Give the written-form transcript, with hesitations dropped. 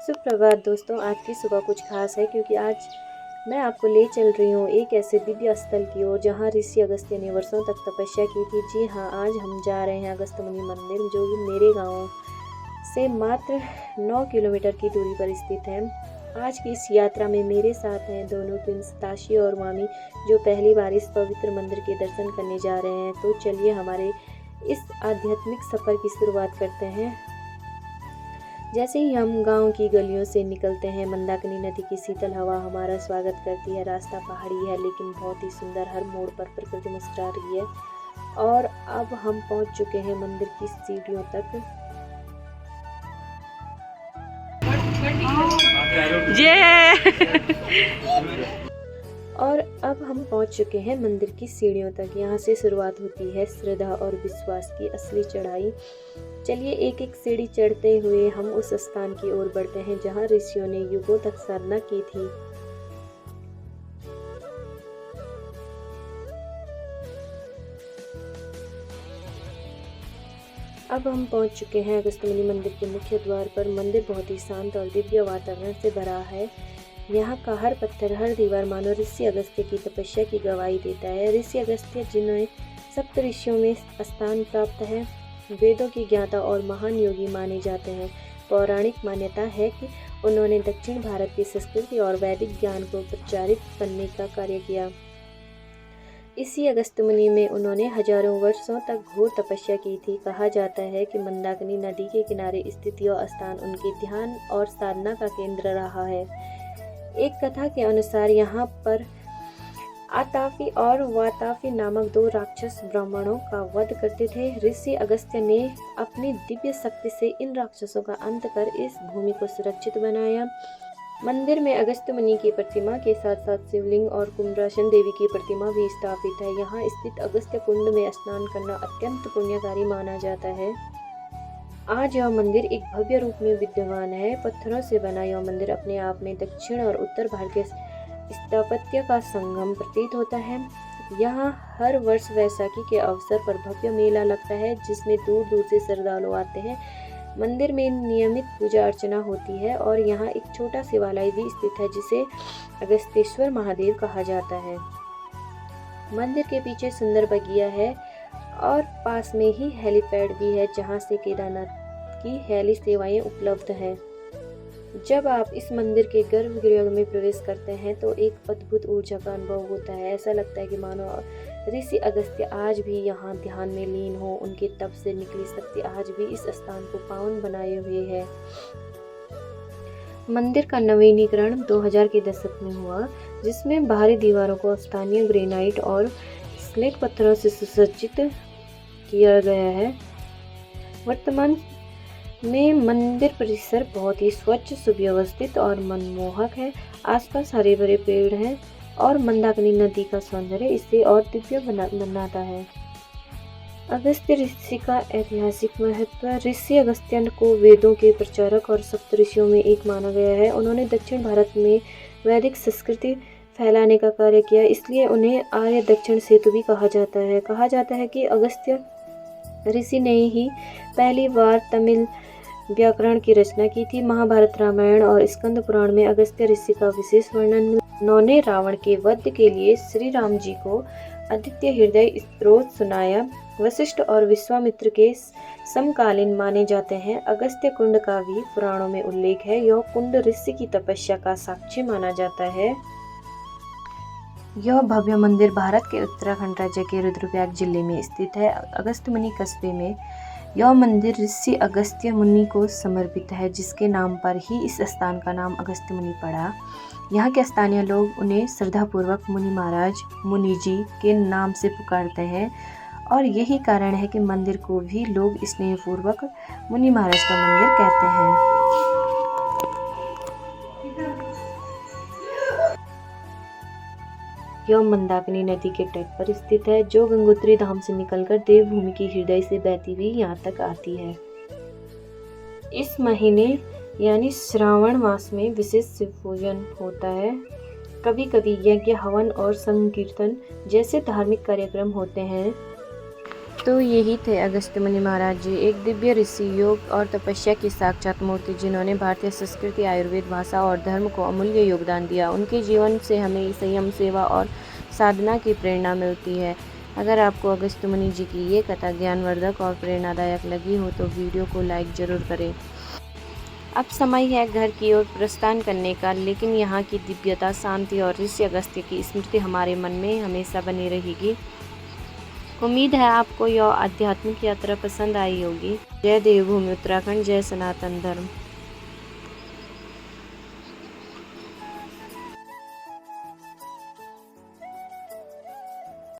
सुप्रभात दोस्तों। आज की सुबह कुछ खास है क्योंकि आज मैं आपको ले चल रही हूँ एक ऐसे दिव्य स्थल की ओर जहाँ ऋषि अगस्त्य ने वर्षों तक तपस्या की थी। जी हाँ, आज हम जा रहे हैं अगस्त्य मुनि मंदिर, जो कि मेरे गांव से मात्र 9 किलोमीटर की दूरी पर स्थित है। आज की इस यात्रा में मेरे साथ हैं दोनों ट्विंस ताशी और मामी, जो पहली बार इस पवित्र मंदिर के दर्शन करने जा रहे हैं। तो चलिए हमारे इस आध्यात्मिक सफ़र की शुरुआत करते हैं। जैसे ही हम गांव की गलियों से निकलते हैं, मंदाकिनी नदी की शीतल हवा हमारा स्वागत करती है। रास्ता पहाड़ी है लेकिन बहुत ही सुंदर, हर मोड़ पर प्रकृति मुस्कुरा रही है। और अब हम पहुंच चुके हैं मंदिर की सीढ़ियों तक। और अब हम पहुंच चुके हैं मंदिर की सीढ़ियों तक। यहाँ से शुरुआत होती है श्रद्धा और विश्वास की असली चढ़ाई। चलिए एक एक सीढ़ी चढ़ते हुए हम उस स्थान की ओर बढ़ते हैं जहाँ ऋषियों ने युगों तक साधना की थी। अब हम पहुंच चुके हैं अगस्त्य मुनि मंदिर के मुख्य द्वार पर। मंदिर बहुत ही शांत और दिव्य वातावरण से भरा है। यहाँ का हर पत्थर, हर दीवार मानो ऋषि अगस्त्य की तपस्या की गवाही देता है। ऋषि अगस्त्य, जिन्हें सप्त ऋषियों में स्थान प्राप्त है, वेदों की ज्ञाता और महान योगी माने जाते हैं। पौराणिक मान्यता है कि उन्होंने दक्षिण भारत की संस्कृति और वैदिक ज्ञान को प्रचारित करने का कार्य किया। इसी अगस्त्य मुनि में उन्होंने हजारों वर्षों तक घोर तपस्या की थी। कहा जाता है कि मंदाकिनी नदी के किनारे स्थित यह स्थान उनके ध्यान और साधना का केंद्र रहा है। एक कथा के अनुसार यहाँ पर आताफी और वाताफी नामक 2 राक्षस ब्राह्मणों का वध करते थे। ऋषि अगस्त्य ने अपनी दिव्य शक्ति से इन राक्षसों का अंत कर इस भूमि को सुरक्षित बनाया। मंदिर में अगस्त्य मुनि की प्रतिमा के साथ साथ शिवलिंग और कुंभराशन देवी की प्रतिमा भी स्थापित है। यहाँ स्थित अगस्त्य कुंड में स्नान करना अत्यंत पुण्यकारी माना जाता है। आज यह मंदिर एक भव्य रूप में विद्यमान है। पत्थरों से बना यह मंदिर अपने आप में दक्षिण और उत्तर भारत के स्थापत्य का संगम प्रतीत होता है। यहाँ हर वर्ष वैसाखी के अवसर पर भव्य मेला लगता है, जिसमें दूर दूर से श्रद्धालु आते हैं। मंदिर में नियमित पूजा अर्चना होती है और यहाँ एक छोटा शिवालय भी स्थित है, जिसे अगस्त्येश्वर महादेव कहा जाता है। मंदिर के पीछे सुंदर बगिया है और पास में ही हेलीपैड भी है, जहाँ से केदारनाथ की हेली सेवाएं उपलब्ध हैं। जब आप इस मंदिर के गर्भगृह में प्रवेश करते हैं तो एक अद्भुत ऊर्जा का अनुभव होता है। ऐसा लगता है कि मानो ऋषि अगस्त्य आज भी यहाँ ध्यान में लीन हो। उनके तप से निकली शक्ति आज भी इस स्थान को पावन बनाए हुए है। मंदिर का नवीनीकरण 2000 के दशक में हुआ, जिसमें बाहरी दीवारों को स्थानीय ग्रेनाइट और स्लेट पत्थरों से सुसज्जित किया गया है। वर्तमान में मंदिर परिसर बहुत ही स्वच्छ, सुव्यवस्थित और मनमोहक है। आसपास हरे भरे पेड़ हैं और मंदाकिनी नदी का सौंदर्य इसे और दिव्य बनाता है। अगस्त्य ऋषि का ऐतिहासिक महत्व। ऋषि अगस्त्य को वेदों के प्रचारक और सप्तऋषियों में एक माना गया है। उन्होंने दक्षिण भारत में वैदिक संस्कृति फैलाने का कार्य किया, इसलिए उन्हें आर्य दक्षिण सेतु भी कहा जाता है। कहा जाता है कि अगस्त्य ऋषि ने ही पहली बार तमिल व्याकरण की रचना की थी। महाभारत, रामायण और स्कंद पुराण में अगस्त्य ऋषि का विशेष वर्णन। उन्होंने रावण के वध के लिए श्री राम जी को आदित्य हृदय स्तोत्र सुनाया। वशिष्ठ और विश्वामित्र के समकालीन माने जाते हैं। अगस्त्य कुंड का भी पुराणों में उल्लेख है। यह कुंड ऋषि की तपस्या का साक्षी माना जाता है। यह भव्य मंदिर भारत के उत्तराखंड राज्य के रुद्रप्रयाग जिले में स्थित है। अगस्त्य मुनि कस्बे में यह मंदिर ऋषि अगस्त्य मुनि को समर्पित है, जिसके नाम पर ही इस स्थान का नाम अगस्त्य मुनि पड़ा। यहाँ के स्थानीय लोग उन्हें श्रद्धापूर्वक मुनि महाराज, मुनि जी के नाम से पुकारते हैं और यही कारण है कि मंदिर को भी लोग स्नेहपूर्वक मुनि महाराज का मंदिर कहते हैं। यह मंदाकिनी नदी के तट पर स्थित है, जो गंगोत्री धाम से निकलकर देवभूमि की हृदय से बहती हुई यहाँ तक आती है। इस महीने यानी श्रावण मास में विशेष शिव पूजन होता है। कभी कभी यज्ञ, हवन और संकीर्तन जैसे धार्मिक कार्यक्रम होते हैं। तो यही थे अगस्त्य मुनि महाराज जी, एक दिव्य ऋषि, योग और तपस्या की साक्षात मूर्ति, जिन्होंने भारतीय संस्कृति, आयुर्वेद, भाषा और धर्म को अमूल्य योगदान दिया। उनके जीवन से हमें संयम, सेवा और साधना की प्रेरणा मिलती है। अगर आपको अगस्त्य मुनि जी की ये कथा ज्ञानवर्धक और प्रेरणादायक लगी हो तो वीडियो को लाइक जरूर करें। अब समय है घर की ओर प्रस्थान करने का, लेकिन यहाँ की दिव्यता, शांति और ऋषि अगस्त्य की स्मृति हमारे मन में हमेशा बनी रहेगी। उम्मीद है आपको यह आध्यात्मिक यात्रा पसंद आई होगी। जय देवभूमि उत्तराखंड, जय सनातन धर्म।